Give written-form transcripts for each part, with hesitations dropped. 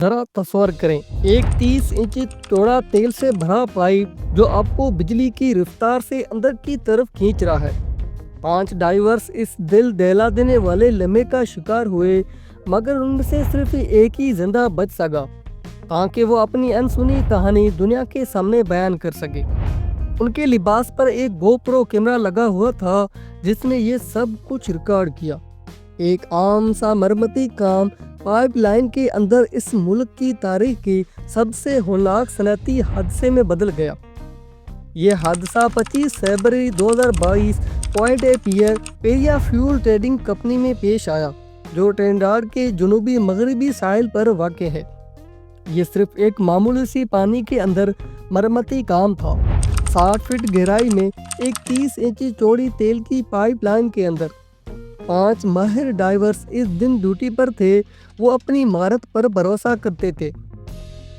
ذرا تصور کریں، ایک 30 انچ چوڑا تیل سے بھرا پائپ جو آپ کو بجلی کی رفتار سے اندر کی طرف کھینچ رہا ہے۔ 5 ڈائیورس اس دل دہلا دینے والے لمحے کا شکار ہوئے، مگر ان میں سے صرف ایک ہی زندہ بچ سکا تاکہ وہ اپنی انسنی کہانی دنیا کے سامنے بیان کر سکے۔ ان کے لباس پر ایک گوپرو کیمرہ لگا ہوا تھا جس نے یہ سب کچھ ریکارڈ کیا۔ ایک عام سا مرمتی کام پائپ لائن کے اندر اس ملک کی تاریخ کی سب سے ہولناک صنعتی حادثے میں بدل گیا۔ یہ حادثہ 25 فروری 2022 پوائنٹ اے پیئر پیریا فیول ٹریڈنگ کمپنی میں پیش آیا، جو ٹرینیڈاڈ کے جنوبی مغربی ساحل پر واقع ہے۔ یہ صرف ایک معمولی سی پانی کے اندر مرمتی کام تھا۔ 60 فٹ گہرائی میں ایک 30 انچ چوڑی تیل کی پائپ لائن کے اندر 5 ماہر ڈائیورس اس دن ڈیوٹی پر تھے۔ وہ اپنی مہارت پر بھروسہ کرتے تھے،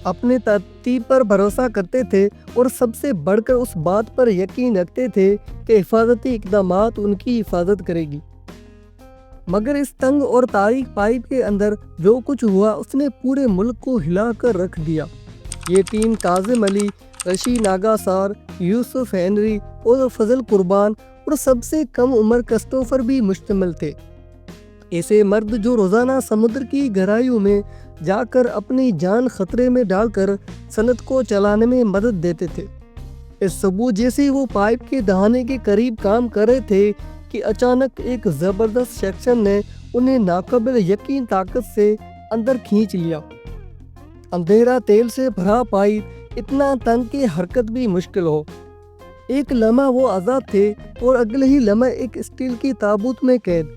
اپنے ترتیب پر بھروسہ کرتے تھے اور سب سے بڑھ کر اس بات پر یقین رکھتے تھے کہ حفاظتی اقدامات ان کی حفاظت کرے گی۔ مگر اس تنگ اور تاریک پائپ کے اندر جو کچھ ہوا اس نے پورے ملک کو ہلا کر رکھ دیا۔ یہ ٹیم کاظم علی، رشی ناگاسار، یوسف ہنری اور فضل قربان اور سب سے کم عمر کرسٹوفر بھی مشتمل تھے۔ ایسے مرد جو روزانہ سمندر کی گہرائیوں میں جا کر اپنی جان خطرے میں ڈال کر صنعت کو چلانے میں مدد دیتے تھے۔ اس ثبوت جیسے وہ پائپ کے دہانے کے قریب کام کر رہے تھے کہ اچانک ایک زبردست سیکشن نے انہیں ناقابل یقین طاقت سے اندر کھینچ لیا۔ اندھیرا تیل سے بھرا پائپ اتنا تنگ کہ حرکت بھی مشکل ہو۔ ایک لمحہ وہ آزاد تھے اور اگلے ہی لمحہ ایک اسٹیل کی تابوت میں قید۔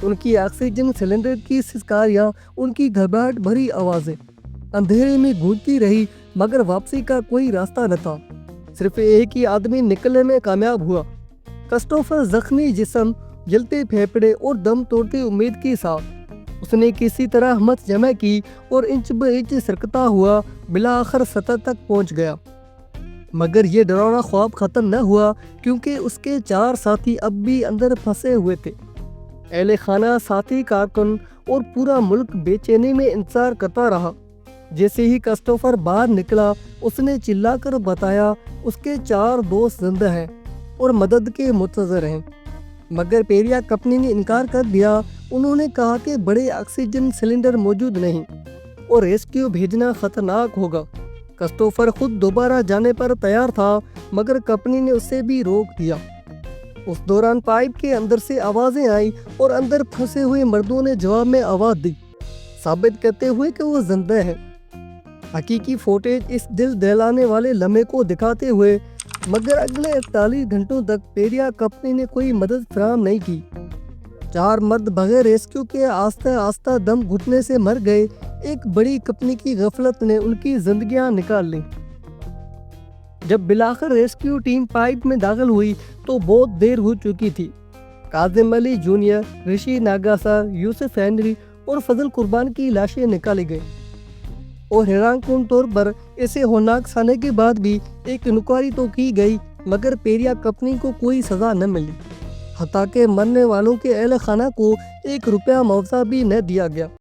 ان کی آکسیجن سلنڈر کی سسکاریاں، ان کی گھبراہٹ بھری آوازیں اندھیرے میں گونجتی رہی، مگر واپسی کا کوئی راستہ نہ تھا۔ صرف ایک ہی آدمی نکلنے میں کامیاب ہوا۔ کرسٹوفر زخمی جسم، جلتے پھیپھڑے اور دم توڑتی امید کے ساتھ، اس نے کسی طرح ہمت جمع کی اور انچ بہ انچ سرکتا ہوا بالآخر سطح تک پہنچ گیا۔ مگر یہ ڈراؤنا خواب ختم نہ ہوا، کیونکہ اس کے 4 ساتھی اب بھی اندر پھنسے ہوئے تھے۔ اہل خانہ، ساتھی کارکن اور پورا ملک بے چینی میں انتظار کرتا رہا۔ جیسے ہی کرسٹوفر باہر نکلا، اس نے چلا کر بتایا اس کے 4 دوست زندہ ہیں اور مدد کے منتظر ہیں۔ مگر پیریا کمپنی نے انکار کر دیا۔ انہوں نے کہا کہ بڑے آکسیجن سلنڈر موجود نہیں اور ریسکیو بھیجنا خطرناک ہوگا۔ کرسٹوفر خود دوبارہ جانے پر تیار تھا، مگر کمپنی نے اسے بھی روک دیا۔ اس دوران پائپ کے اندر سے آوازیں آئیں اور اندر پھنسے ہوئے مردوں نے جواب میں آواز دی، ثابت کرتے ہوئے کہ وہ زندہ ہیں۔ حقیقی فوٹیج اس دل دہلانے والے لمحے کو دکھاتے ہوئے، مگر اگلے 48 گھنٹوں تک پیریا کمپنی نے کوئی مدد فراہم نہیں کی۔ 4 مرد بغیر ریسکیو کے آہستہ آہستہ دم گھٹنے سے مر گئے۔ ایک بڑی کمپنی کی غفلت نے ان کی زندگیاں نکال لیں۔ جب بالآخر ریسکیو ٹیم پائپ میں داخل ہوئی تو بہت دیر ہو چکی تھی۔ کاظم علی جونیئر، رشی ناگاسار، یوسف ہنری اور فضل قربان کی لاشیں نکالی گئیں، اور حیران کن طور پر ایسے ہولناک سانے کے بعد بھی ایک انکوائری تو کی گئی، مگر پیریا کمپنی کو کوئی سزا نہ ملی، حتیٰ کہ مرنے والوں کے اہل خانہ کو 1 روپیہ معاوضہ بھی نہ دیا گیا۔